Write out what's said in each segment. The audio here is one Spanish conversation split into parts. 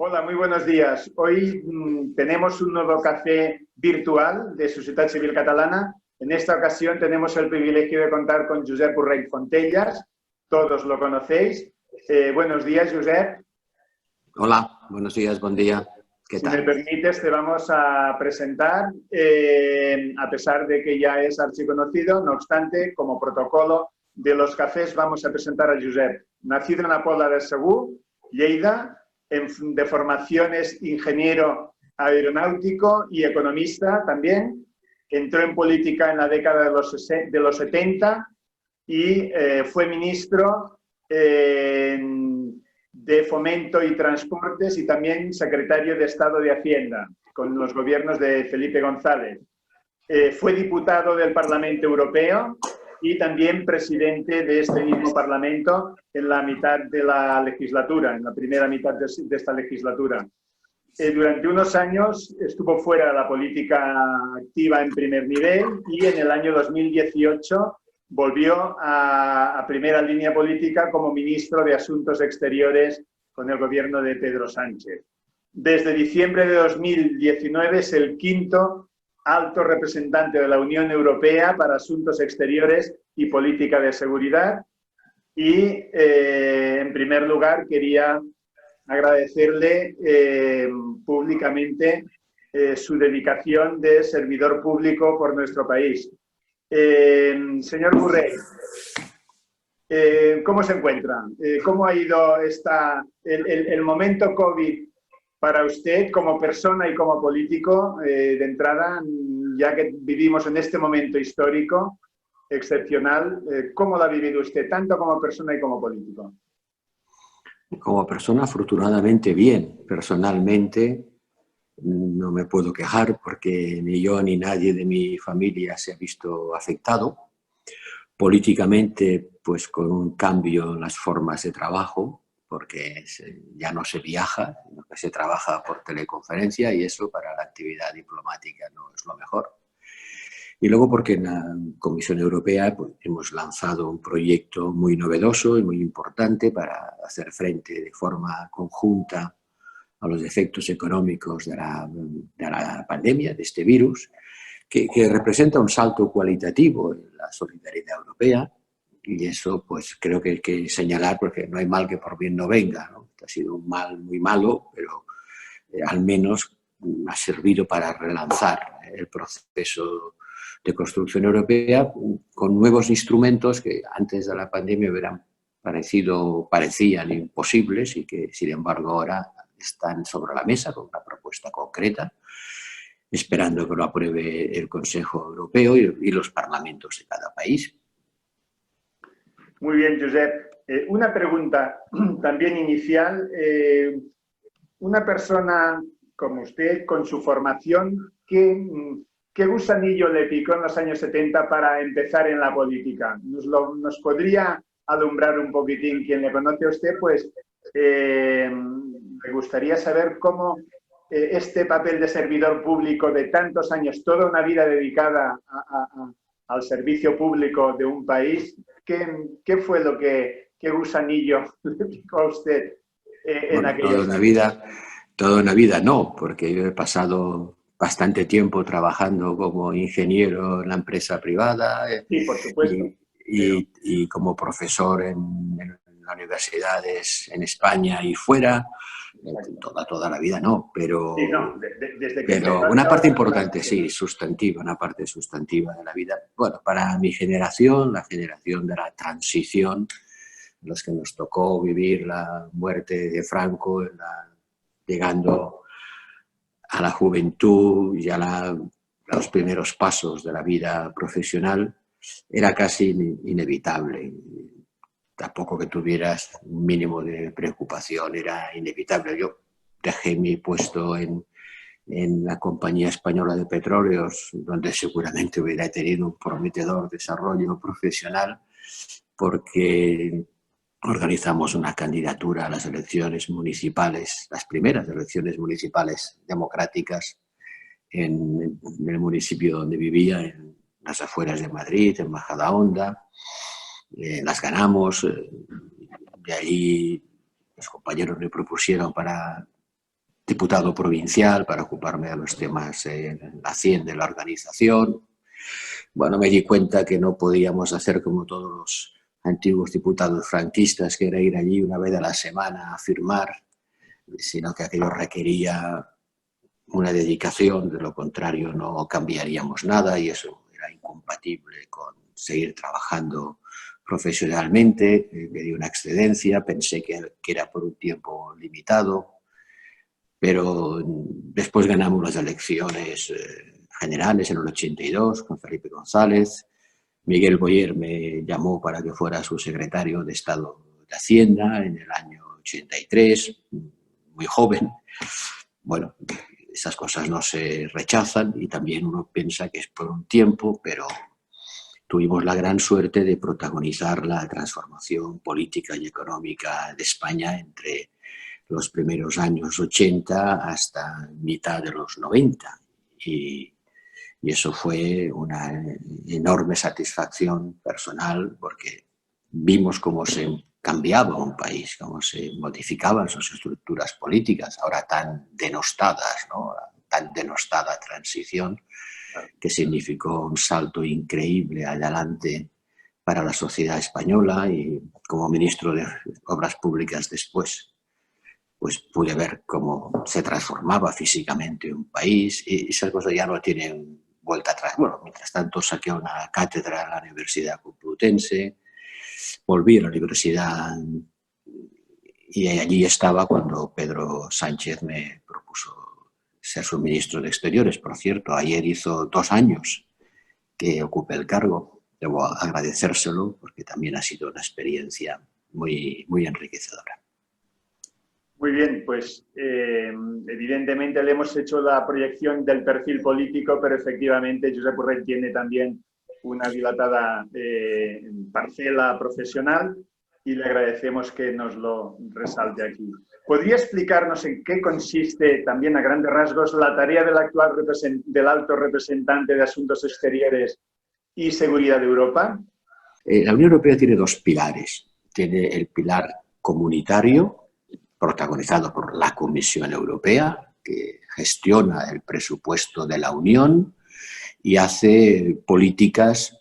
Hola, muy buenos días. Hoy tenemos un nuevo café virtual de Societat Civil Catalana. En esta ocasión tenemos el privilegio de contar con Josep Borrell Fontellas. Todos lo conocéis. Buenos días, Josep. Hola, buenos días, buen día. ¿Qué tal? Si me permites, te vamos a presentar, a pesar de que ya es archiconocido. No obstante, como protocolo de los cafés, vamos a presentar a Josep. Nacido en la Pobla de Segur, Lleida, de formación es ingeniero aeronáutico y economista también. Entró en política en la década de los 70 y fue ministro de Fomento y Transportes y también secretario de Estado de Hacienda con los gobiernos de Felipe González. Fue diputado del Parlamento Europeo y también presidente de este mismo Parlamento en la mitad de la legislatura, en la primera mitad de esta legislatura. Durante unos años estuvo fuera de la política activa en primer nivel y en el año 2018 volvió a primera línea política como ministro de Asuntos Exteriores con el gobierno de Pedro Sánchez. Desde diciembre de 2019 es el quinto alto representante de la Unión Europea para Asuntos Exteriores y Política de Seguridad. Y, en primer lugar, quería agradecerle públicamente su dedicación de servidor público por nuestro país. Señor Borrell, ¿cómo se encuentra? ¿Cómo ha ido el momento COVID para usted como persona y como político? De entrada, ya que vivimos en este momento histórico excepcional, ¿cómo lo ha vivido usted, tanto como persona y como político? Como persona, afortunadamente bien. Personalmente, no me puedo quejar porque ni yo ni nadie de mi familia se ha visto afectado. Políticamente, pues con un cambio en las formas de trabajo, porque ya no se viaja, sino que se trabaja por teleconferencia y eso para la actividad diplomática no es lo mejor. Y luego porque en la Comisión Europea pues, hemos lanzado un proyecto muy novedoso y muy importante para hacer frente de forma conjunta a los efectos económicos de la pandemia, de este virus, que representa un salto cualitativo en la solidaridad europea. Y eso pues creo que hay que señalar porque no hay mal que por bien no venga, ¿no? Ha sido un mal muy malo, pero al menos ha servido para relanzar el proceso de construcción europea con nuevos instrumentos que antes de la pandemia parecían imposibles y que sin embargo ahora están sobre la mesa con una propuesta concreta, esperando que lo apruebe el Consejo Europeo y los parlamentos de cada país. Muy bien, Josep. Una pregunta también inicial. Una persona como usted, con su formación, ¿qué gusanillo le picó en los años 70 para empezar en la política? ¿Nos podría alumbrar un poquitín? Quien le conoce a usted, pues me gustaría saber cómo este papel de servidor público de tantos años, toda una vida dedicada al servicio público de un país, ¿qué fue lo qué gusanillo le picó a usted en aquellos años? Toda una vida no, porque yo he pasado bastante tiempo trabajando como ingeniero en la empresa privada sí, por supuesto, y como profesor en las universidades en España y fuera. Toda la vida no, pero, sí, no, desde que pero una parte importante, sí, sustantiva, una parte sustantiva de la vida. Bueno, para mi generación, la generación de la transición, los que nos tocó vivir la muerte de Franco, llegando a la juventud y a los primeros pasos de la vida profesional, era casi inevitable. Tampoco que tuvieras un mínimo de preocupación, era inevitable. Yo dejé mi puesto en la Compañía Española de Petróleos, donde seguramente hubiera tenido un prometedor desarrollo profesional, porque organizamos una candidatura a las elecciones municipales, las primeras elecciones municipales democráticas en el municipio donde vivía, en las afueras de Madrid, en Majadahonda. Las ganamos, de allí los compañeros me propusieron para diputado provincial para ocuparme de los temas en la Hacienda, de la organización. Bueno, me di cuenta que no podíamos hacer como todos los antiguos diputados franquistas, que era ir allí una vez a la semana a firmar, sino que aquello requería una dedicación, de lo contrario no cambiaríamos nada y eso era incompatible con seguir trabajando profesionalmente. Pedí una excedencia, pensé que era por un tiempo limitado, pero después ganamos las elecciones generales en el 82 con Felipe González. Miguel Boyer me llamó para que fuera su secretario de Estado de Hacienda en el año 83, muy joven. Bueno, esas cosas no se rechazan y también uno piensa que es por un tiempo, pero tuvimos la gran suerte de protagonizar la transformación política y económica de España entre los primeros años 80 hasta mitad de los 90. Y eso fue una enorme satisfacción personal porque vimos cómo se cambiaba un país, cómo se modificaban sus estructuras políticas, ahora tan denostadas, ¿no? Tan denostada transición, que significó un salto increíble adelante para la sociedad española, y como ministro de Obras Públicas después, pues pude ver cómo se transformaba físicamente un país y esas cosas ya no tienen vuelta atrás. Bueno, mientras tanto saqué una cátedra en la Universidad Complutense, volví a la universidad y allí estaba cuando Pedro Sánchez me propuso ser su ministro de Exteriores. Por cierto, ayer hizo 2 años que ocupé el cargo. Debo agradecérselo porque también ha sido una experiencia muy, muy enriquecedora. Muy bien, pues evidentemente le hemos hecho la proyección del perfil político, pero efectivamente Josep Borrell tiene también una dilatada parcela profesional y le agradecemos que nos lo resalte aquí. ¿Podría explicarnos en qué consiste, también a grandes rasgos, la tarea del alto representante de Asuntos Exteriores y Seguridad de Europa? La Unión Europea tiene 2 pilares. Tiene el pilar comunitario, protagonizado por la Comisión Europea, que gestiona el presupuesto de la Unión y hace políticas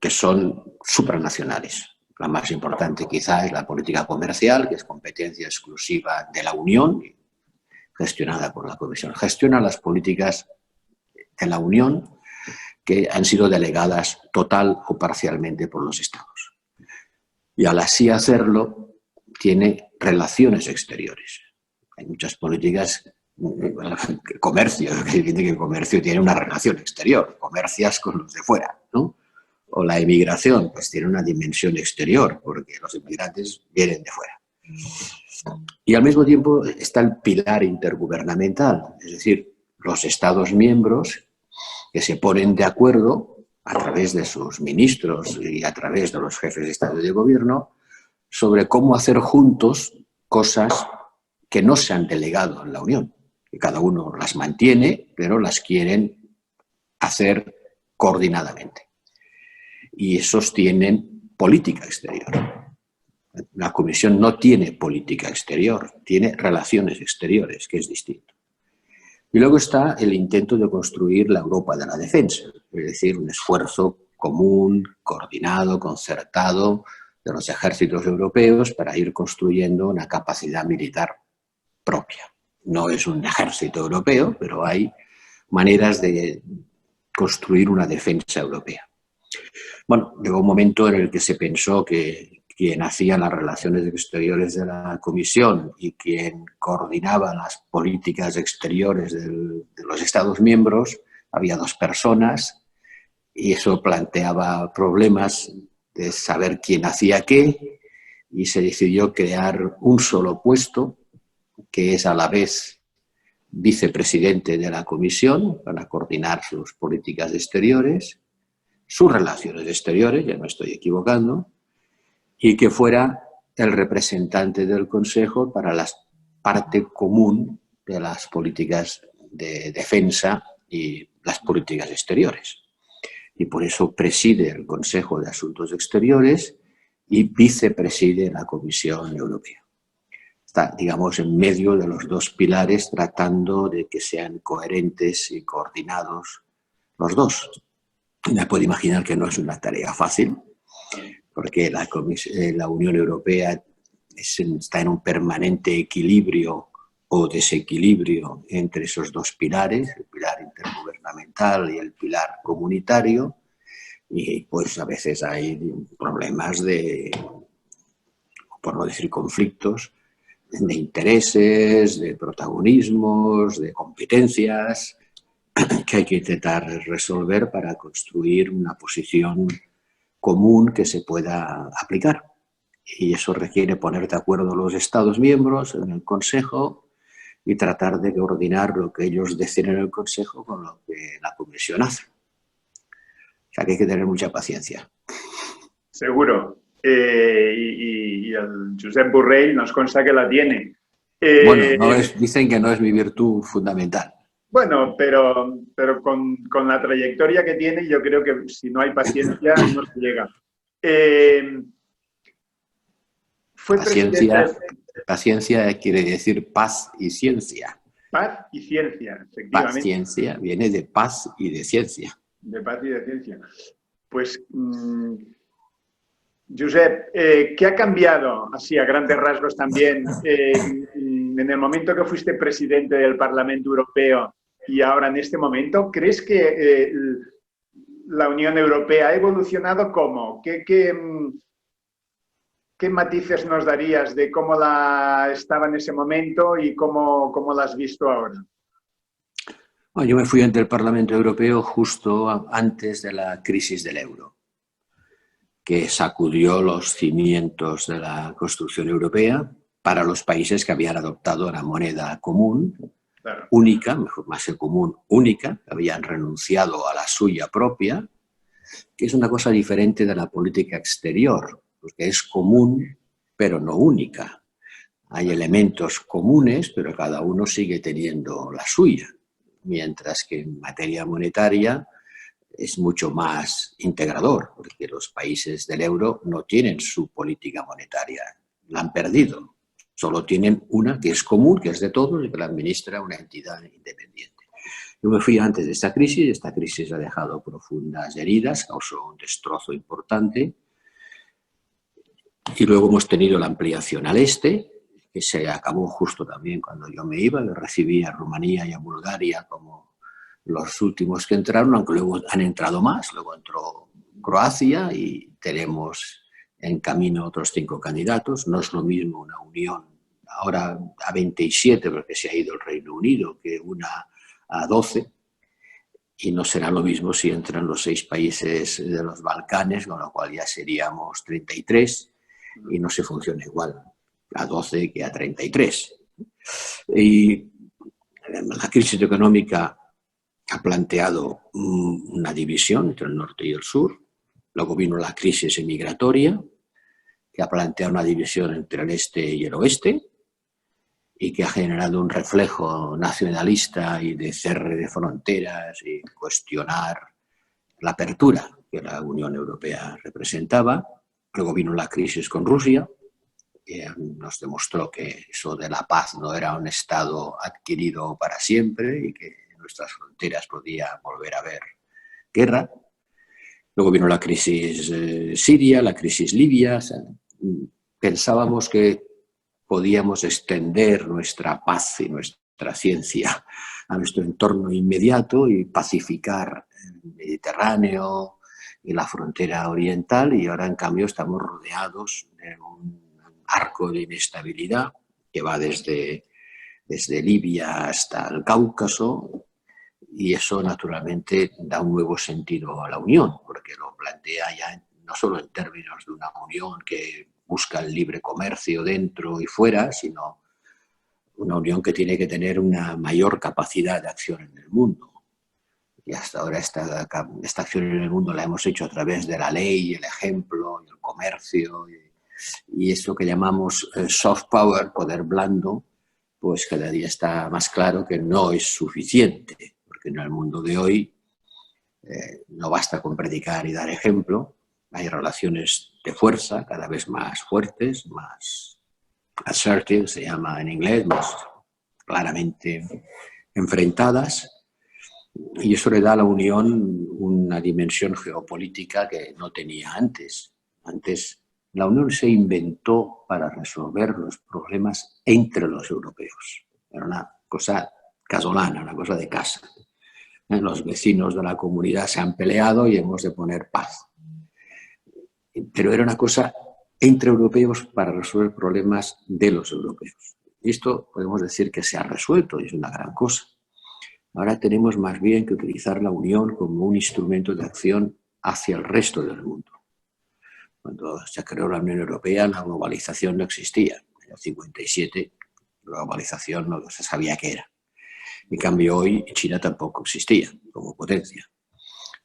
que son supranacionales. La más importante quizá es la política comercial, que es competencia exclusiva de la Unión, gestionada por la Comisión. Gestiona las políticas de la Unión que han sido delegadas total o parcialmente por los Estados. Y al así hacerlo, tiene relaciones exteriores. Hay muchas políticas, comercio, que comercio tiene una relación exterior, comercias con los de fuera, ¿no? O la emigración, pues tiene una dimensión exterior, porque los inmigrantes vienen de fuera. Y al mismo tiempo está el pilar intergubernamental, es decir, los Estados miembros que se ponen de acuerdo a través de sus ministros y a través de los jefes de Estado y de Gobierno sobre cómo hacer juntos cosas que no se han delegado en la Unión, que cada uno las mantiene, pero las quieren hacer coordinadamente. Y esos tienen política exterior. La Comisión no tiene política exterior, tiene relaciones exteriores, que es distinto. Y luego está el intento de construir la Europa de la defensa, es decir, un esfuerzo común, coordinado, concertado de los ejércitos europeos para ir construyendo una capacidad militar propia. No es un ejército europeo, pero hay maneras de construir una defensa europea. Bueno, llegó un momento en el que se pensó que quien hacía las relaciones exteriores de la Comisión y quien coordinaba las políticas exteriores de los Estados miembros, había 2 personas y eso planteaba problemas de saber quién hacía qué, y se decidió crear un solo puesto, que es a la vez vicepresidente de la Comisión, para coordinar sus políticas exteriores, sus relaciones exteriores, ya me estoy equivocando, y que fuera el representante del Consejo para la parte común de las políticas de defensa y las políticas exteriores. Y por eso preside el Consejo de Asuntos Exteriores y vicepreside la Comisión Europea. está, digamos, en medio de los dos pilares, tratando de que sean coherentes y coordinados los dos. Me puedo imaginar que no es una tarea fácil, porque la Unión Europea está en un permanente equilibrio o desequilibrio entre esos dos pilares, el pilar intergubernamental y el pilar comunitario, y pues a veces hay problemas de, por no decir conflictos, de intereses, de protagonismos, de competencias, que hay que intentar resolver para construir una posición común que se pueda aplicar. Y eso requiere poner de acuerdo a los Estados miembros en el Consejo y tratar de coordinar lo que ellos deciden en el Consejo con lo que la Comisión hace. O sea que hay que tener mucha paciencia. Seguro. Y el Josep Borrell nos consta que la tiene. Bueno, dicen que no es mi virtud fundamental. Bueno, pero con la trayectoria que tiene, yo creo que si no hay paciencia, no se llega. Fue paciencia quiere decir paz y ciencia. Paz y ciencia, efectivamente. Paciencia viene de paz y de ciencia. De paz y de ciencia. Pues, Josep, ¿qué ha cambiado, así a grandes rasgos también, en el momento que fuiste presidente del Parlamento Europeo y ahora en este momento? ¿Crees que la Unión Europea ha evolucionado cómo? ¿Qué matices nos darías de cómo la estaba en ese momento y cómo la has visto ahora? Bueno, yo me fui ante el Parlamento Europeo justo antes de la crisis del euro, que sacudió los cimientos de la construcción europea para los países que habían adoptado una moneda común, claro, única, mejor más que común, única, que habían renunciado a la suya propia, que es una cosa diferente de la política exterior, porque es común, pero no única. Hay elementos comunes, pero cada uno sigue teniendo la suya, mientras que en materia monetaria es mucho más integrador, porque los países del euro no tienen su política monetaria, la han perdido. Solo tienen una que es común, que es de todos y que la administra una entidad independiente. Yo me fui antes de esta crisis ha dejado profundas heridas, causó un destrozo importante. Y luego hemos tenido la ampliación al este, que se acabó justo también cuando yo me iba. Yo recibí a Rumanía y a Bulgaria como los últimos que entraron, aunque luego han entrado más. Luego entró Croacia y tenemos en camino otros 5 candidatos. No es lo mismo una unión ahora a 27, porque se ha ido el Reino Unido, que una a 12. Y no será lo mismo si entran los 6 países de los Balcanes, con lo cual ya seríamos 33. Y no se funciona igual a 12 que a 33. Y la crisis económica ha planteado una división entre el norte y el sur. Luego vino la crisis migratoria, que ha planteado una división entre el este y el oeste y que ha generado un reflejo nacionalista y de cierre de fronteras y cuestionar la apertura que la Unión Europea representaba. Luego vino la crisis con Rusia, que nos demostró que eso de la paz no era un estado adquirido para siempre y que en nuestras fronteras podía volver a haber guerra. Luego vino la crisis siria, la crisis libia. O sea, pensábamos que podíamos extender nuestra paz y nuestra ciencia a nuestro entorno inmediato y pacificar el Mediterráneo y la frontera oriental, y ahora en cambio estamos rodeados de un arco de inestabilidad que va desde Libia hasta el Cáucaso, y eso naturalmente da un nuevo sentido a la Unión, porque lo plantea ya no solo en términos de una Unión que busca el libre comercio dentro y fuera, sino una Unión que tiene que tener una mayor capacidad de acción en el mundo. Y hasta ahora esta acción en el mundo la hemos hecho a través de la ley, el ejemplo, el comercio, y esto que llamamos soft power, poder blando, pues cada día está más claro que no es suficiente, porque en el mundo de hoy no basta con predicar y dar ejemplo. Hay relaciones de fuerza cada vez más fuertes, más assertive, se llama en inglés, más claramente enfrentadas, y eso le da a la Unión una dimensión geopolítica que no tenía antes. Antes la Unión se inventó para resolver los problemas entre los europeos. Era una cosa casolana, una cosa de casa. Los vecinos de la comunidad se han peleado y hemos de poner paz. Pero era una cosa entre europeos para resolver problemas de los europeos. Y esto podemos decir que se ha resuelto y es una gran cosa. Ahora tenemos más bien que utilizar la Unión como un instrumento de acción hacia el resto del mundo. Cuando se creó la Unión Europea, la globalización no existía. En el 57, la globalización no se sabía qué era. En cambio, hoy China tampoco existía como potencia.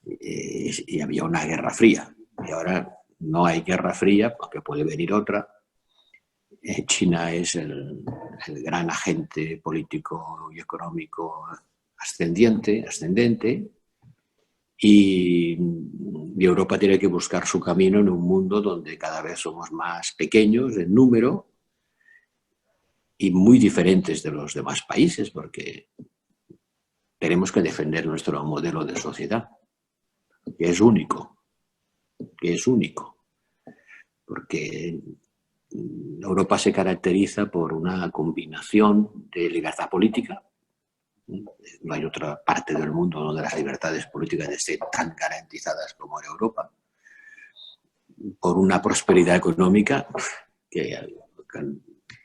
Y había una guerra fría. Y ahora no hay guerra fría, porque puede venir otra. China es el gran agente político y económico ascendente, y Europa tiene que buscar su camino en un mundo donde cada vez somos más pequeños en número y muy diferentes de los demás países, porque tenemos que defender nuestro modelo de sociedad, que es único, porque Europa se caracteriza por una combinación de libertad política. No hay otra parte del mundo donde las libertades políticas estén tan garantizadas como en Europa. Por una prosperidad económica, que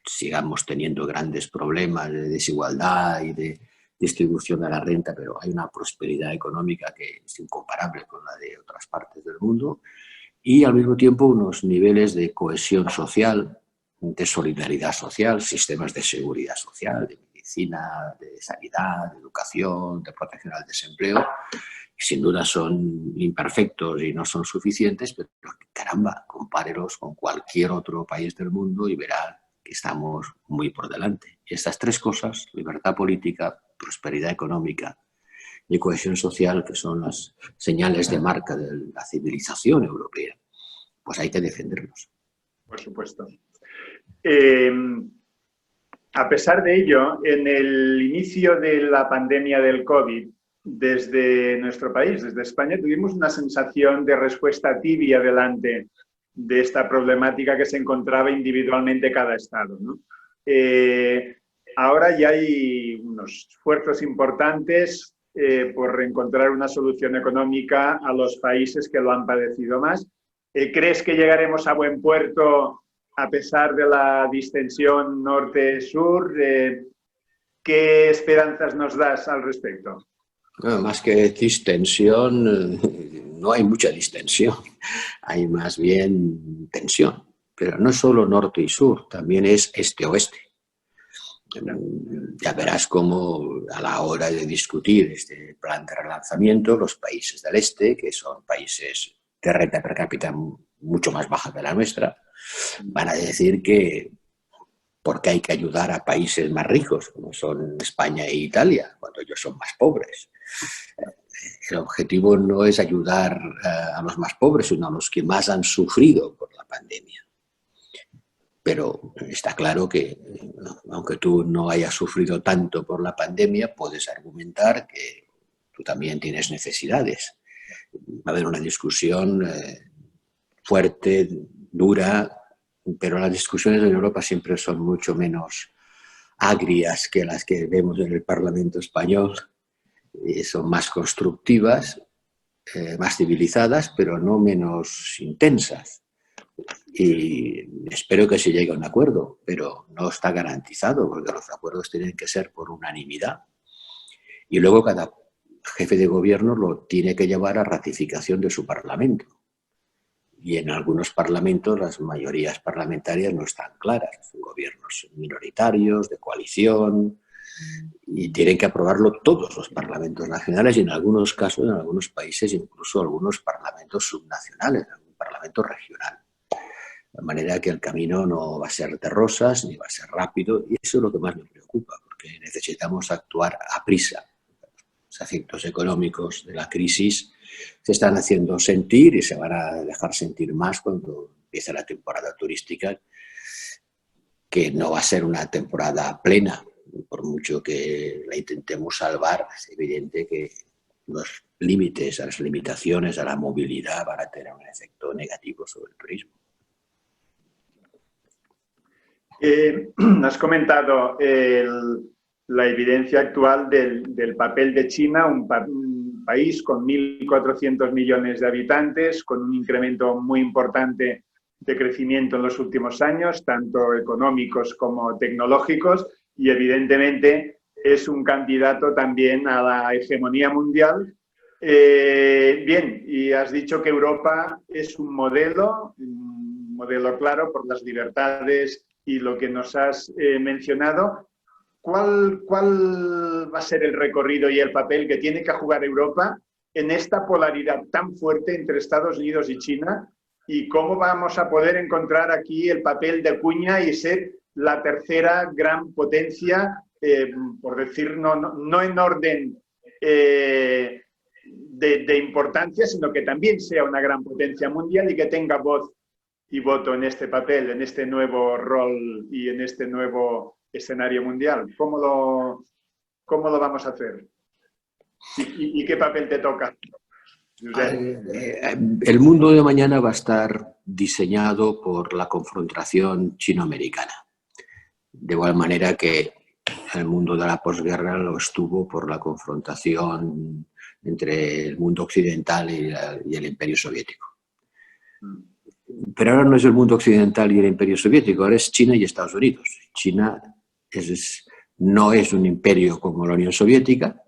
sigamos teniendo grandes problemas de desigualdad y de distribución de la renta, pero hay una prosperidad económica que es incomparable con la de otras partes del mundo, y al mismo tiempo unos niveles de cohesión social, de solidaridad social, sistemas de seguridad social, de medicina, de sanidad, de educación, de protección al desempleo, que sin duda son imperfectos y no son suficientes, pero caramba, compárelos con cualquier otro país del mundo y verá que estamos muy por delante. Y estas tres cosas, libertad política, prosperidad económica y cohesión social, que son las señales de marca de la civilización europea, pues hay que defenderlos. Por supuesto. A pesar de ello, en el inicio de la pandemia del COVID, desde nuestro país, desde España, tuvimos una sensación de respuesta tibia delante de esta problemática que se encontraba individualmente cada Estado, ¿no? Ahora ya hay unos esfuerzos importantes por encontrar una solución económica a los países que lo han padecido más. ¿Crees que llegaremos a buen puerto a pesar de la distensión norte-sur? ¿Qué esperanzas nos das al respecto? No, más que distensión, no hay mucha distensión, hay más bien tensión. Pero no es solo norte y sur, también es este-oeste. Ya verás cómo a la hora de discutir este plan de relanzamiento, los países del este, que son países de renta per cápita mucho más baja que la nuestra, van a decir que porque hay que ayudar a países más ricos, como son España e Italia, cuando ellos son más pobres. El objetivo no es ayudar a los más pobres, sino a los que más han sufrido por la pandemia. Pero está claro que, aunque tú no hayas sufrido tanto por la pandemia, puedes argumentar que tú también tienes necesidades. Va a haber una discusión fuerte, dura, pero las discusiones en Europa siempre son mucho menos agrias que las que vemos en el Parlamento español. Son más constructivas, más civilizadas, pero no menos intensas. Y espero que se llegue a un acuerdo, pero no está garantizado, porque los acuerdos tienen que ser por unanimidad. Y luego cada jefe de gobierno lo tiene que llevar a ratificación de su parlamento. Y en algunos parlamentos las mayorías parlamentarias no están claras. Son gobiernos minoritarios, de coalición, y tienen que aprobarlo todos los parlamentos nacionales y en algunos casos, en algunos países, incluso algunos parlamentos subnacionales, algún parlamento regional. De manera que el camino no va a ser de rosas ni va a ser rápido, y eso es lo que más me preocupa, porque necesitamos actuar a prisa. Los efectos económicos de la crisis se están haciendo sentir y se van a dejar sentir más cuando empiece la temporada turística, que no va a ser una temporada plena, por mucho que la intentemos salvar. Es evidente que los límites, las limitaciones a la movilidad van a tener un efecto negativo sobre el turismo. Has comentado la evidencia actual del papel de China, un país con 1.400 millones de habitantes, con un incremento muy importante de crecimiento en los últimos años, tanto económicos como tecnológicos, y evidentemente es un candidato también a la hegemonía mundial. Bien, y has dicho que Europa es un modelo claro por las libertades y lo que nos has mencionado. ¿Cuál va a ser el recorrido y el papel que tiene que jugar Europa en esta polaridad tan fuerte entre Estados Unidos y China? ¿Y cómo vamos a poder encontrar aquí el papel de cuña y ser la tercera gran potencia, por decir, no en orden de importancia, sino que también sea una gran potencia mundial y que tenga voz y voto en este papel, en este nuevo rol y en este nuevo escenario mundial? ¿Cómo lo vamos a hacer? ¿Y qué papel te toca? El mundo de mañana va a estar diseñado por la confrontación chino-americana. De igual manera que el mundo de la posguerra lo estuvo por la confrontación entre el mundo occidental y el Imperio Soviético. Pero ahora no es el mundo occidental y el Imperio Soviético, ahora es China y Estados Unidos. China no es un imperio como la Unión Soviética,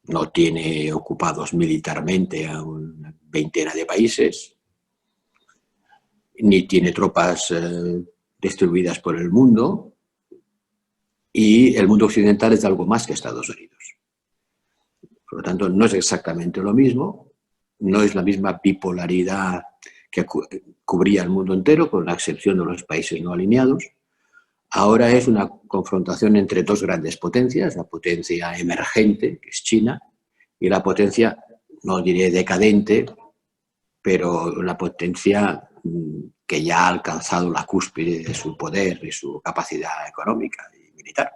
no tiene ocupados militarmente a una veintena de países, ni tiene tropas distribuidas por el mundo, y el mundo occidental es algo más que Estados Unidos. Por lo tanto, no es exactamente lo mismo, no es la misma bipolaridad que cubría el mundo entero, con la excepción de los países no alineados. Ahora es una confrontación entre dos grandes potencias, la potencia emergente, que es China, y la potencia, no diré decadente, pero la potencia que ya ha alcanzado la cúspide de su poder y su capacidad económica y militar.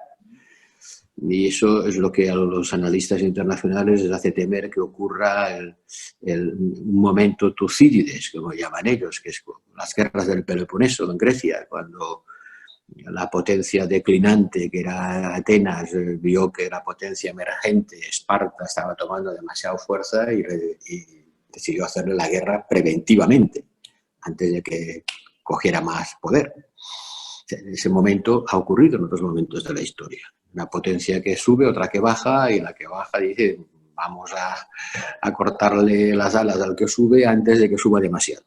Y eso es lo que a los analistas internacionales les hace temer que ocurra un momento Tucídides, como llaman ellos, que es las guerras del Peloponeso en Grecia, cuando la potencia declinante, que era Atenas, vio que la potencia emergente, Esparta, estaba tomando demasiada fuerza y decidió hacerle la guerra preventivamente, antes de que cogiera más poder. Ese momento ha ocurrido en otros momentos de la historia. Una potencia que sube, otra que baja, y la que baja dice, vamos a cortarle las alas al que sube antes de que suba demasiado.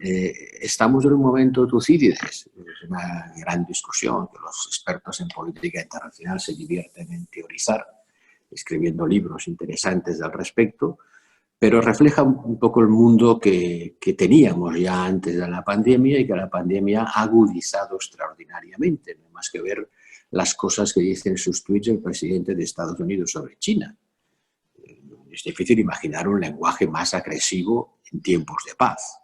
Estamos en un momento Tucídides. Es una gran discusión que los expertos en política internacional se divierten en teorizar, escribiendo libros interesantes al respecto, pero refleja un poco el mundo que teníamos ya antes de la pandemia y que la pandemia ha agudizado extraordinariamente. No hay más que ver las cosas que dice en sus tweets el presidente de Estados Unidos sobre China. Es difícil imaginar un lenguaje más agresivo en tiempos de paz.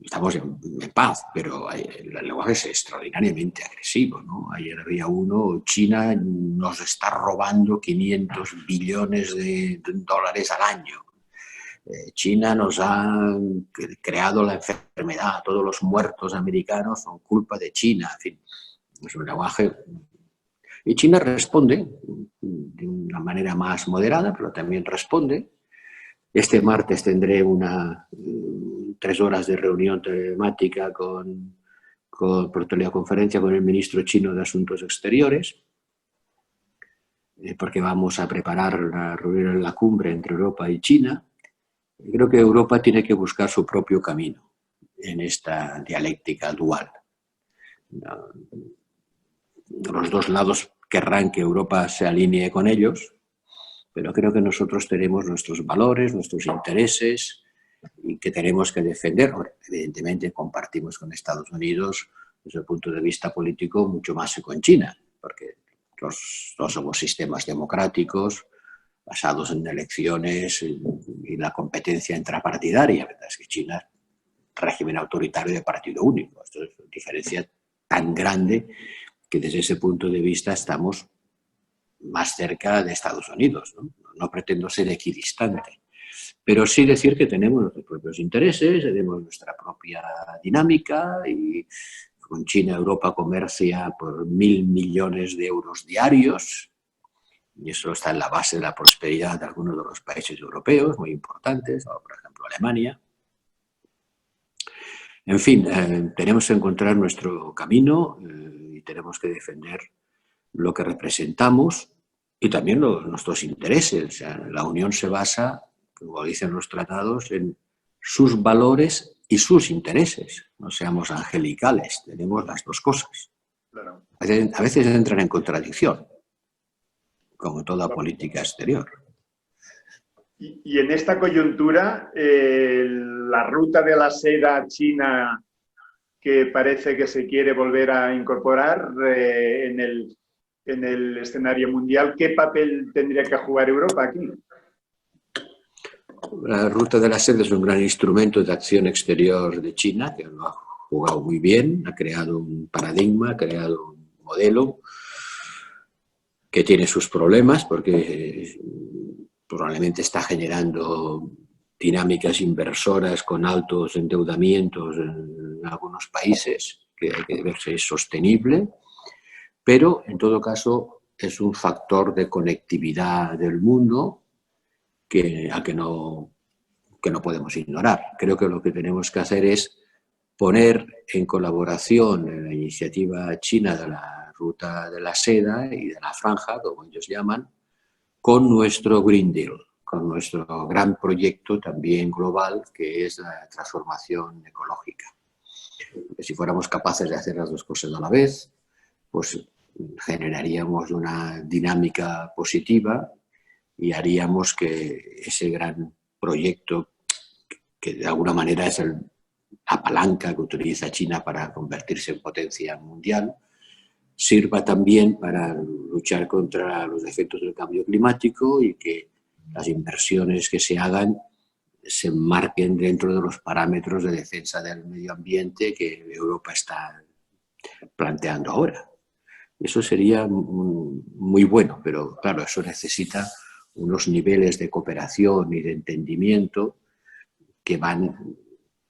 Estamos en paz, pero el lenguaje es extraordinariamente agresivo, ¿no? Ayer había uno, China nos está robando 500 billones de dólares al año. China nos ha creado la enfermedad, todos los muertos americanos son culpa de China. En fin, es un lenguaje. Y China responde de una manera más moderada, pero también responde. Este martes tendré 3 horas de reunión telemática por teleconferencia con el ministro chino de Asuntos Exteriores, porque vamos a preparar la reunión en la cumbre entre Europa y China. Creo que Europa tiene que buscar su propio camino en esta dialéctica dual. Los dos lados querrán que Europa se alinee con ellos, pero creo que nosotros tenemos nuestros valores, nuestros intereses y que tenemos que defender. Evidentemente compartimos con Estados Unidos desde el punto de vista político mucho más que con China, porque los dos somos sistemas democráticos basados en elecciones y la competencia intrapartidaria. La verdad es que China régimen autoritario de partido único. Esto es una diferencia tan grande que desde ese punto de vista estamos más cerca de Estados Unidos, ¿no? No pretendo ser equidistante, pero sí decir que tenemos nuestros propios intereses, tenemos nuestra propia dinámica y con China Europa comercia por 1.000 millones de euros diarios y eso está en la base de la prosperidad de algunos de los países europeos muy importantes, como por ejemplo Alemania. En fin, tenemos que encontrar nuestro camino y tenemos que defender lo que representamos y también nuestros intereses. O sea, la Unión se basa, como dicen los tratados, en sus valores y sus intereses. No seamos angelicales, tenemos las dos cosas. Claro. A veces entran en contradicción, como toda política exterior. Y en esta coyuntura, la ruta de la seda china que parece que se quiere volver a incorporar en el escenario mundial, ¿qué papel tendría que jugar Europa aquí? La ruta de la seda es un gran instrumento de acción exterior de China, que lo ha jugado muy bien, ha creado un paradigma, ha creado un modelo que tiene sus problemas porque probablemente está generando dinámicas inversoras con altos endeudamientos en algunos países, que hay que ver si es sostenible, pero en todo caso es un factor de conectividad del mundo que no podemos ignorar. Creo que lo que tenemos que hacer es poner en colaboración la iniciativa china de la ruta de la seda y de la franja, como ellos llaman, con nuestro Green Deal, con nuestro gran proyecto también global, que es la transformación ecológica. Si fuéramos capaces de hacer las dos cosas a la vez, pues generaríamos una dinámica positiva y haríamos que ese gran proyecto, que de alguna manera es la palanca que utiliza China para convertirse en potencia mundial, sirva también para luchar contra los efectos del cambio climático y que las inversiones que se hagan se marquen dentro de los parámetros de defensa del medio ambiente que Europa está planteando ahora. Eso sería muy bueno, pero claro, eso necesita unos niveles de cooperación y de entendimiento que van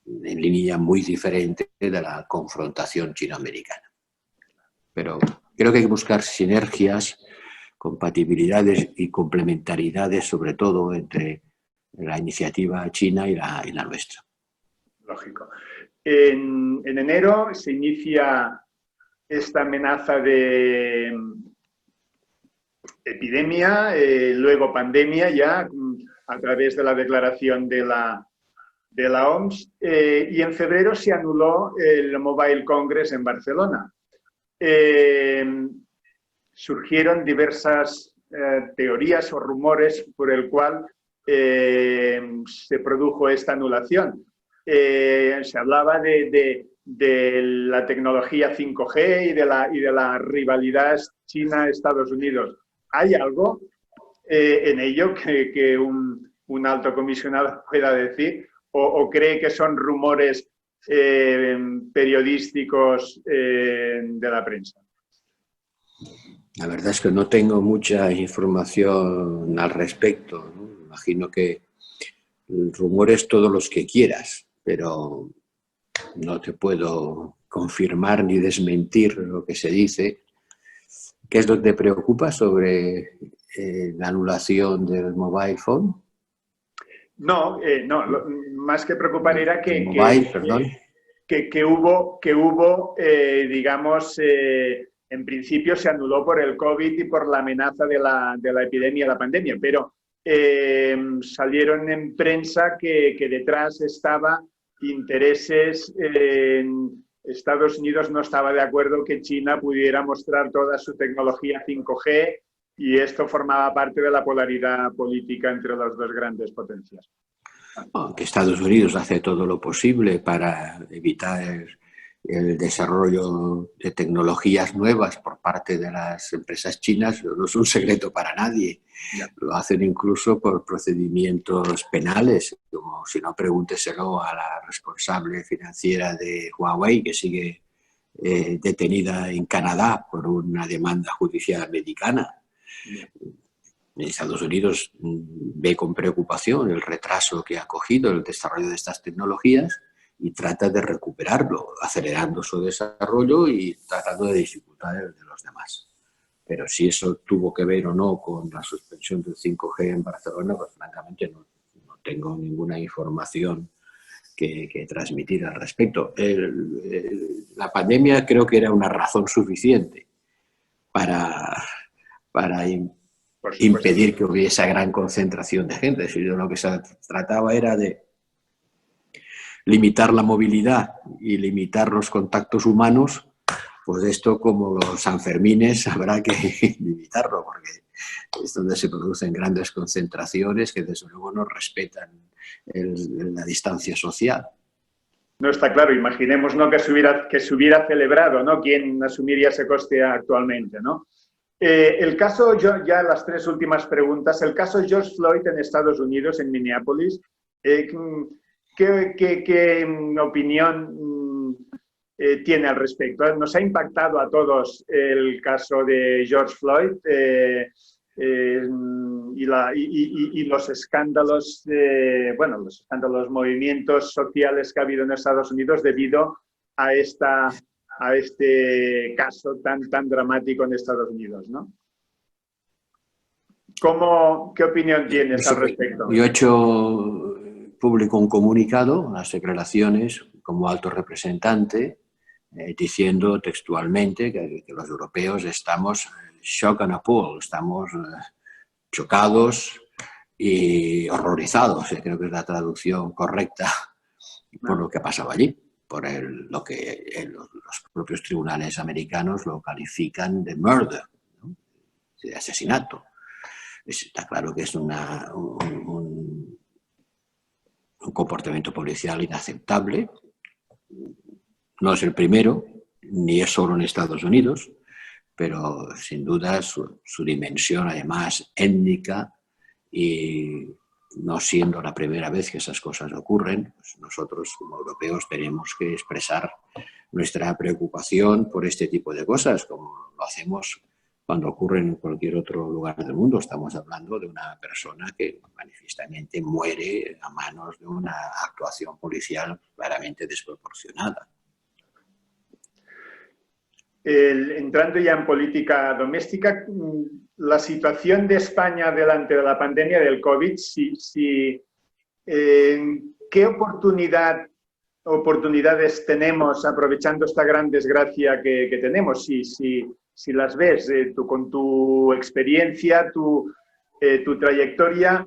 en línea muy diferente de la confrontación chino-americana. Pero creo que hay que buscar sinergias, compatibilidades y complementariedades, sobre todo entre la iniciativa china y la nuestra. Lógico. En enero se inicia esta amenaza de epidemia, luego pandemia ya a través de la declaración de la OMS y en febrero se anuló el Mobile Congress en Barcelona. Surgieron diversas teorías o rumores por el cual se produjo esta anulación. Se hablaba de la tecnología 5G y de la rivalidad China-Estados Unidos. ¿Hay algo en ello que un alto comisionado pueda decir? ¿O cree que son rumores periodísticos de la prensa? La verdad es que no tengo mucha información al respecto, ¿no? Imagino que rumores todos los que quieras, pero no te puedo confirmar ni desmentir lo que se dice. ¿Qué es lo que te preocupa sobre la anulación del mobile phone? No, más que preocupar era que hubo, digamos, en principio se anuló por el COVID y por la amenaza de la epidemia, la pandemia, pero salieron en prensa que detrás estaba intereses en Estados Unidos no estaba de acuerdo que China pudiera mostrar toda su tecnología 5G y esto formaba parte de la polaridad política entre las dos grandes potencias. Que Estados Unidos hace todo lo posible para evitar el desarrollo de tecnologías nuevas por parte de las empresas chinas no es un secreto para nadie. Lo hacen incluso por procedimientos penales, como si no, pregúnteselo a la responsable financiera de Huawei, que sigue detenida en Canadá por una demanda judicial americana. En Estados Unidos ve con preocupación el retraso que ha cogido el desarrollo de estas tecnologías y trata de recuperarlo, acelerando su desarrollo y tratando de dificultar el de los demás. Pero si eso tuvo que ver o no con la suspensión del 5G en Barcelona, pues francamente no tengo ninguna información que transmitir al respecto. La pandemia creo que era una razón suficiente para impedir que hubiese gran concentración de gente. Es decir, de lo que se trataba era de limitar la movilidad y limitar los contactos humanos. Pues esto, como los Sanfermines, habrá que limitarlo, porque es donde se producen grandes concentraciones que desde luego no respetan la distancia social. No está claro, imaginemos, ¿no?, que se hubiera celebrado, ¿no? ¿Quién asumiría ese coste actualmente, ¿no? El caso, ya las tres últimas preguntas, el caso George Floyd en Estados Unidos, en Minneapolis, ¿qué opinión tiene al respecto? ¿Nos ha impactado a todos el caso de George Floyd y los escándalos, los movimientos sociales que ha habido en Estados Unidos debido a este caso tan dramático en Estados Unidos, ¿no? ¿Qué opinión tienes al respecto? Yo he hecho público un comunicado a las declaraciones como alto representante diciendo textualmente que los europeos estamos shock and appalled, estamos chocados y horrorizados, creo que es la traducción correcta, por lo que ha pasado allí, por lo que los propios tribunales americanos lo califican de murder, ¿no?, de asesinato. Está claro que es un comportamiento policial inaceptable. No es el primero, ni es solo en Estados Unidos, pero sin duda su dimensión, además étnica, y no siendo la primera vez que esas cosas ocurren, pues nosotros como europeos tenemos que expresar nuestra preocupación por este tipo de cosas, como lo hacemos cuando ocurren en cualquier otro lugar del mundo. Estamos hablando de una persona que manifiestamente muere a manos de una actuación policial claramente desproporcionada. Entrando ya en política doméstica, la situación de España delante de la pandemia del COVID, ¿qué oportunidades tenemos aprovechando esta gran desgracia que tenemos? Si las ves, con tu experiencia, tu trayectoria,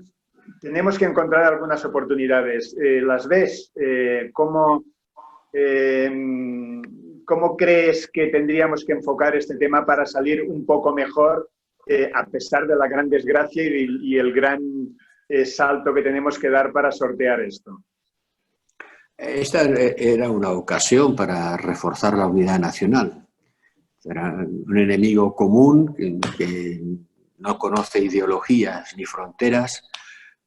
tenemos que encontrar algunas oportunidades. ¿Las ves? ¿Cómo crees que tendríamos que enfocar este tema para salir un poco mejor, a pesar de la gran desgracia y el gran salto que tenemos que dar para sortear esto? Esta era una ocasión para reforzar la unidad nacional. Era un enemigo común que no conoce ideologías ni fronteras.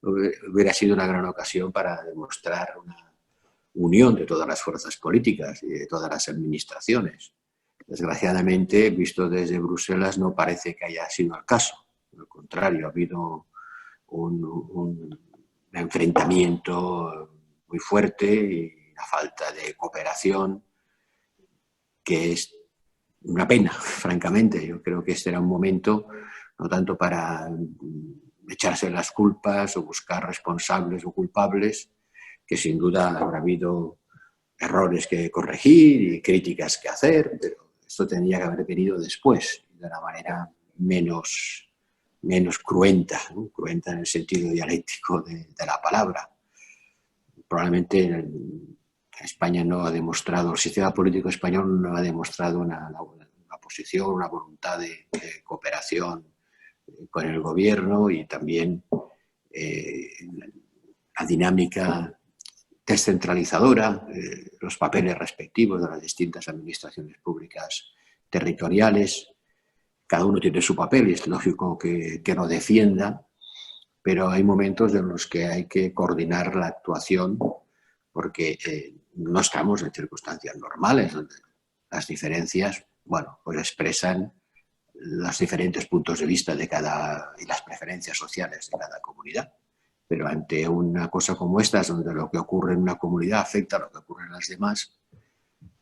Hubiera sido una gran ocasión para demostrar una unión de todas las fuerzas políticas y de todas las administraciones. Desgraciadamente, visto desde Bruselas, no parece que haya sido el caso. Al contrario, ha habido un enfrentamiento muy fuerte y una falta de cooperación que es una pena, francamente. Yo creo que este era un momento no tanto para echarse las culpas o buscar responsables o culpables, que sin duda habrá habido errores que corregir y críticas que hacer, pero esto tendría que haber venido después, de una manera menos cruenta, ¿no? Cruenta en el sentido dialéctico de la palabra. Probablemente España no ha demostrado, el sistema político español no ha demostrado una posición, una voluntad de cooperación con el gobierno, y también la dinámica descentralizadora, los papeles respectivos de las distintas administraciones públicas territoriales. Cada uno tiene su papel y es lógico que lo defienda, pero hay momentos en los que hay que coordinar la actuación porque no estamos en circunstancias normales, donde las diferencias, bueno, pues expresan los diferentes puntos de vista de y las preferencias sociales de cada comunidad. Pero ante una cosa como esta, donde lo que ocurre en una comunidad afecta a lo que ocurre en las demás,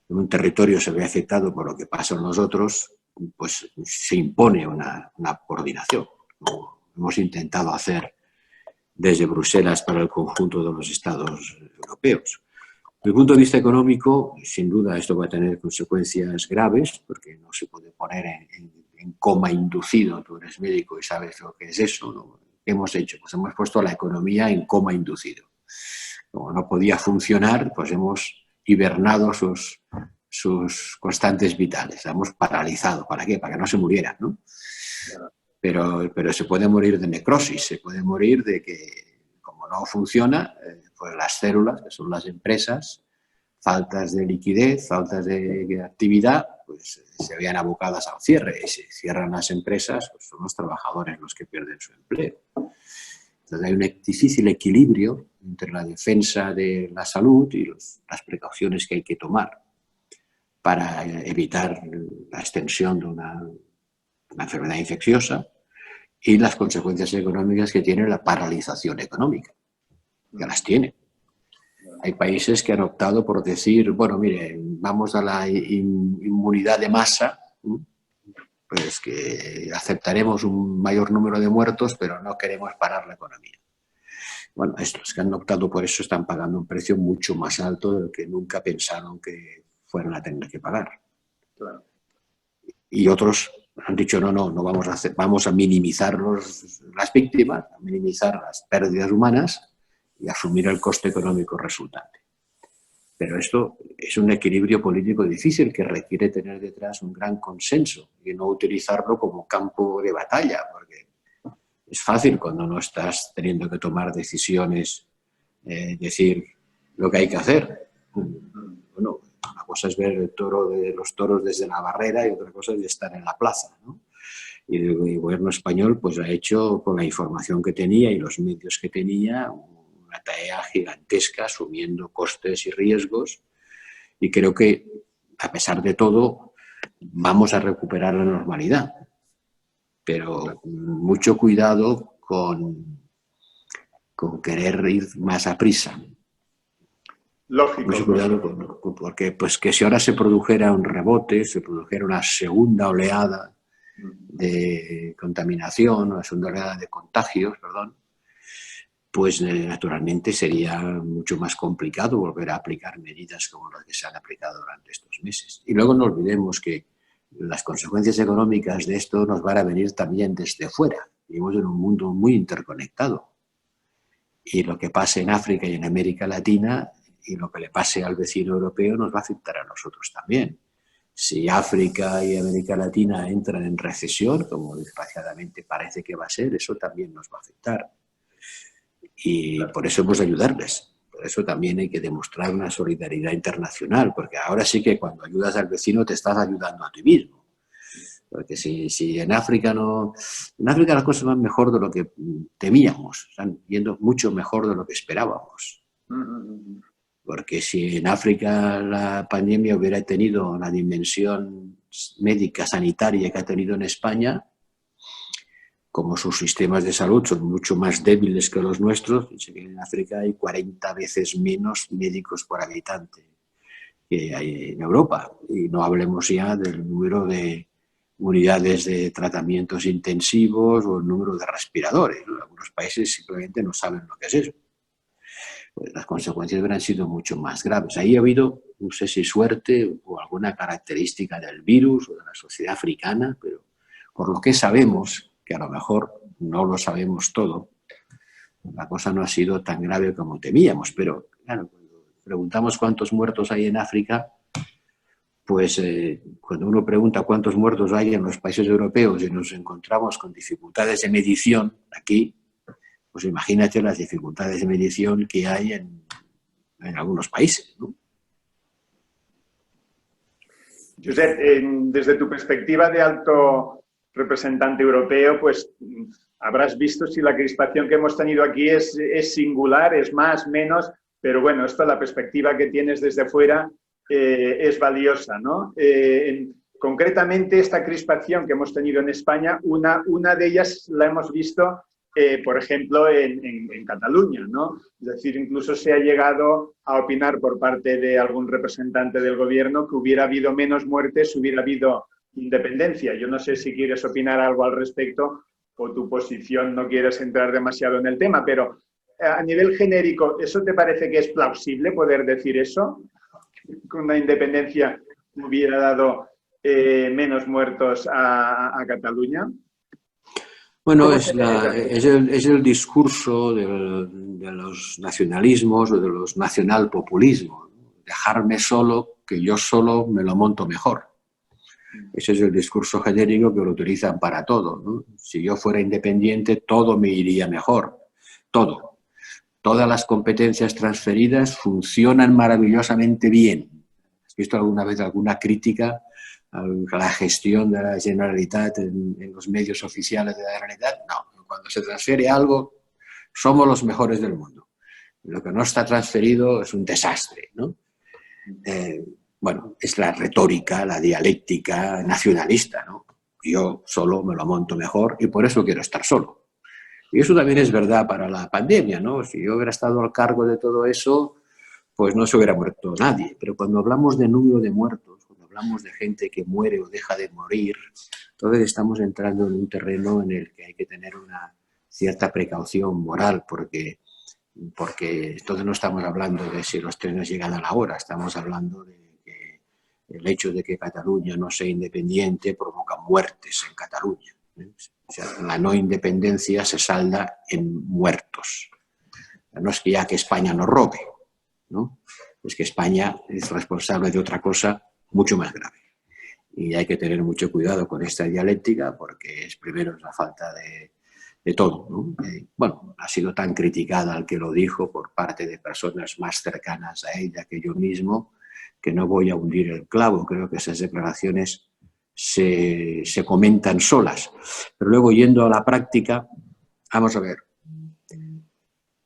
en un territorio se ve afectado por lo que pasa en los otros, pues se impone una coordinación, como hemos intentado hacer desde Bruselas para el conjunto de los Estados europeos. Desde el punto de vista económico, sin duda esto va a tener consecuencias graves, porque no se puede poner en coma inducido. Tú eres médico y sabes lo que es eso, ¿no? ¿Qué hemos hecho? Pues hemos puesto la economía en coma inducido. Como no podía funcionar, pues hemos hibernado sus constantes vitales. La hemos paralizado. ¿Para qué? Para que no se murieran, ¿no? Pero se puede morir de necrosis, se puede morir de que, como no funciona, pues las células, que son las empresas, faltas de liquidez, faltas de actividad, pues se vean abocadas al cierre. Y si cierran las empresas, pues son los trabajadores los que pierden su empleo. Entonces hay un difícil equilibrio entre la defensa de la salud y las precauciones que hay que tomar para evitar la extensión de una enfermedad infecciosa y las consecuencias económicas que tiene la paralización económica, que las tiene. Hay países que han optado por decir, bueno, mire, vamos a la inmunidad de masa, pues que aceptaremos un mayor número de muertos, pero no queremos parar la economía. Bueno, estos que han optado por eso están pagando un precio mucho más alto del que nunca pensaron que fueran a tener que pagar. Claro. Y otros han dicho, no vamos a hacer, vamos a minimizar las víctimas, a minimizar las pérdidas humanas y asumir el coste económico resultante. Pero esto es un equilibrio político difícil que requiere tener detrás un gran consenso y no utilizarlo como campo de batalla, porque es fácil cuando no estás teniendo que tomar decisiones, decir lo que hay que hacer. Bueno, una cosa es ver los toros desde la barrera y otra cosa es estar en la plaza, ¿no? Y el gobierno español pues ha hecho, con la información que tenía y los medios que tenía, una tarea gigantesca, asumiendo costes y riesgos, y creo que, a pesar de todo, vamos a recuperar la normalidad. Pero mucho cuidado con querer ir más a prisa. Lógico. Mucho cuidado porque pues, que si ahora se produjera un rebote, se produjera una segunda oleada de contaminación, una segunda oleada de contagios, perdón, pues naturalmente sería mucho más complicado volver a aplicar medidas como las que se han aplicado durante estos meses. Y luego no olvidemos que las consecuencias económicas de esto nos van a venir también desde fuera. Vivimos en un mundo muy interconectado. Y lo que pase en África y en América Latina y lo que le pase al vecino europeo nos va a afectar a nosotros también. Si África y América Latina entran en recesión, como desgraciadamente parece que va a ser, eso también nos va a afectar. Y por eso hemos de ayudarles. Por eso también hay que demostrar una solidaridad internacional, porque ahora sí que cuando ayudas al vecino te estás ayudando a ti mismo. Porque si en África no... En África las cosas van mejor de lo que temíamos, están yendo mucho mejor de lo que esperábamos. Porque si en África la pandemia hubiera tenido la dimensión médica, sanitaria que ha tenido en España, como sus sistemas de salud son mucho más débiles que los nuestros, en África hay 40 veces menos médicos por habitante que hay en Europa. Y no hablemos ya del número de unidades de tratamientos intensivos o el número de respiradores. Algunos países simplemente no saben lo que es eso. Pues las consecuencias hubieran sido mucho más graves. Ahí ha habido, no sé si suerte o alguna característica del virus o de la sociedad africana, pero por lo que sabemos, que a lo mejor no lo sabemos todo, la cosa no ha sido tan grave como temíamos. Pero claro, cuando preguntamos cuántos muertos hay en África, pues cuando uno pregunta cuántos muertos hay en los países europeos y nos encontramos con dificultades de medición aquí, pues imagínate las dificultades de medición que hay en en algunos países, ¿no? Josep, desde tu perspectiva de alto representante europeo, pues habrás visto si la crispación que hemos tenido aquí es singular, es más, menos, pero bueno, esto, la perspectiva que tienes desde fuera es valiosa, ¿no? Concretamente, esta crispación que hemos tenido en España, una de ellas la hemos visto, por ejemplo, en Cataluña, ¿no? Es decir, incluso se ha llegado a opinar por parte de algún representante del gobierno que hubiera habido menos muertes si hubiera habido independencia. Yo no sé si quieres opinar algo al respecto o tu posición no quieres entrar demasiado en el tema, pero a nivel genérico, ¿eso te parece que es plausible poder decir eso? ¿Que una independencia hubiera dado menos muertos a Cataluña? Bueno, es el discurso de los nacionalismos o de los nacionalpopulismos. Dejarme solo, que yo solo me lo monto mejor. Ese es el discurso genérico que lo utilizan para todo, ¿no? Si yo fuera independiente, todo me iría mejor. Todo. Todas las competencias transferidas funcionan maravillosamente bien. ¿Has visto alguna vez alguna crítica a la gestión de la Generalitat en los medios oficiales de la Generalitat? No. Cuando se transfiere algo, somos los mejores del mundo. Lo que no está transferido es un desastre, ¿no? Bueno, es la retórica, la dialéctica nacionalista, ¿no? Yo solo me lo monto mejor y por eso quiero estar solo. Y eso también es verdad para la pandemia, ¿no? Si yo hubiera estado al cargo de todo eso, pues no se hubiera muerto nadie. Pero cuando hablamos de número de muertos, cuando hablamos de gente que muere o deja de morir, entonces estamos entrando en un terreno en el que hay que tener una cierta precaución moral, porque entonces no estamos hablando de si los trenes llegan a la hora, estamos hablando de que el hecho de que Cataluña no sea independiente provoca muertes en Cataluña. O sea, la no independencia se salda en muertos. No es que ya que España nos robe, ¿no? Es que España es responsable de otra cosa mucho más grave. Y hay que tener mucho cuidado con esta dialéctica porque es primero la falta de todo, ¿no? Bueno, ha sido tan criticada al que lo dijo por parte de personas más cercanas a ella que yo mismo, que no voy a hundir el clavo. Creo que esas declaraciones se comentan solas. Pero luego, yendo a la práctica, vamos a ver,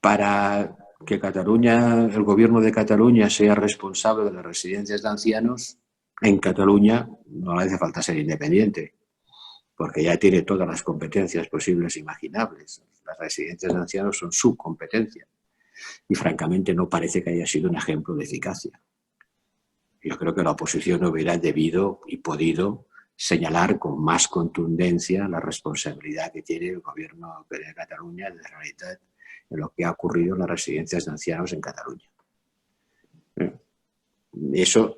para que Cataluña, el gobierno de Cataluña sea responsable de las residencias de ancianos, en Cataluña no le hace falta ser independiente, porque ya tiene todas las competencias posibles e imaginables. Las residencias de ancianos son su competencia y francamente no parece que haya sido un ejemplo de eficacia. Yo creo que la oposición hubiera debido y podido señalar con más contundencia la responsabilidad que tiene el gobierno de Cataluña, de la Generalitat, en lo que ha ocurrido en las residencias de ancianos en Cataluña. Eso,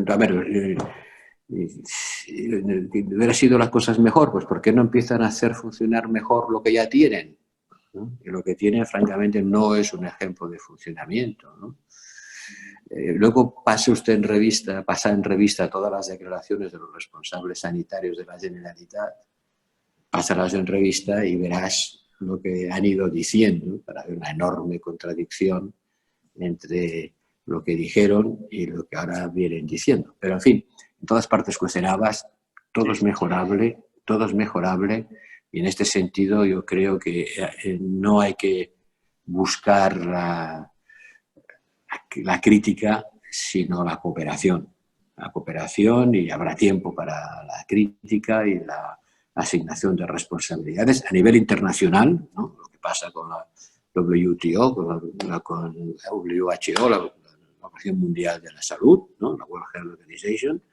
a ver, hubiera sido las cosas mejor, pues ¿por qué no empiezan a hacer funcionar mejor lo que ya tienen? ¿No? Y lo que tienen, francamente, no es un ejemplo de funcionamiento, ¿no? Luego pasa en revista todas las declaraciones de los responsables sanitarios de la Generalitat, pásalas en revista y verás lo que han ido diciendo, para ver una enorme contradicción entre lo que dijeron y lo que ahora vienen diciendo. Pero, en fin, en todas partes cuestionabas, todo es mejorable, y en este sentido yo creo que no hay que buscar la crítica, sino la cooperación. La cooperación, y habrá tiempo para la crítica y la asignación de responsabilidades a nivel internacional, ¿no? Lo que pasa con la WTO, con la WHO, la Organización Mundial de la Salud, ¿no? La World Health Organization,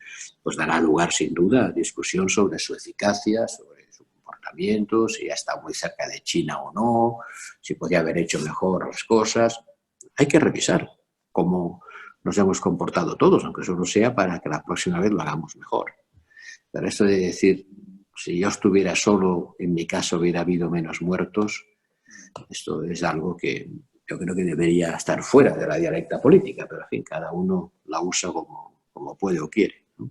pues dará lugar sin duda a discusión sobre su eficacia, sobre su comportamiento, si ya está muy cerca de China o no, si podía haber hecho mejor las cosas. Hay que revisar cómo nos hemos comportado todos, aunque solo sea para que la próxima vez lo hagamos mejor. Pero esto de decir, si yo estuviera solo, en mi caso hubiera habido menos muertos, esto es algo que yo creo que debería estar fuera de la dialéctica política, pero en fin, cada uno la usa como puede o quiere, ¿no?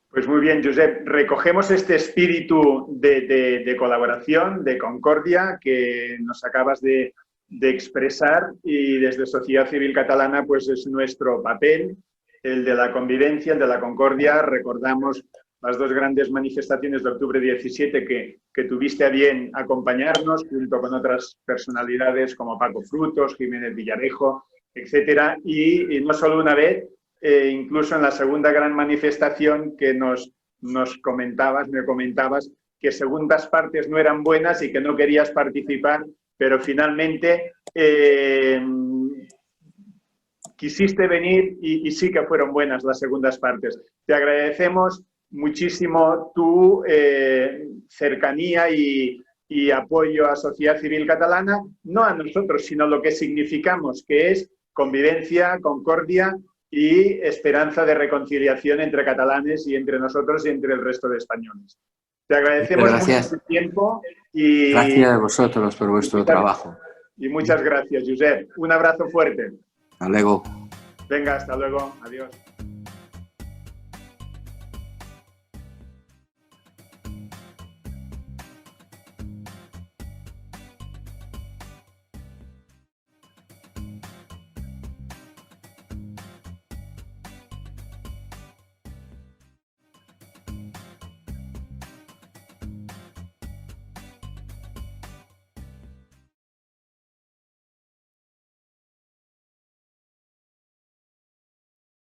Pues muy bien, Josep, recogemos este espíritu de colaboración, de concordia que nos acabas de de expresar, y desde Sociedad Civil Catalana pues es nuestro papel, el de la convivencia, el de la concordia. Recordamos las dos grandes manifestaciones de octubre 17 que tuviste a bien acompañarnos, junto con otras personalidades como Paco Frutos, Jiménez Villarejo, etcétera. Y no solo una vez, incluso en la segunda gran manifestación que me comentabas que segundas partes no eran buenas y que no querías participar, pero finalmente quisiste venir y sí que fueron buenas las segundas partes. Te agradecemos muchísimo tu cercanía y apoyo a Sociedad Civil Catalana, no a nosotros, sino lo que significamos, que es convivencia, concordia y esperanza de reconciliación entre catalanes y entre nosotros y entre el resto de españoles. Te agradecemos mucho tu tiempo y... Gracias a vosotros por vuestro trabajo. Y muchas gracias, Josep. Un abrazo fuerte. Hasta luego. Venga, hasta luego. Adiós.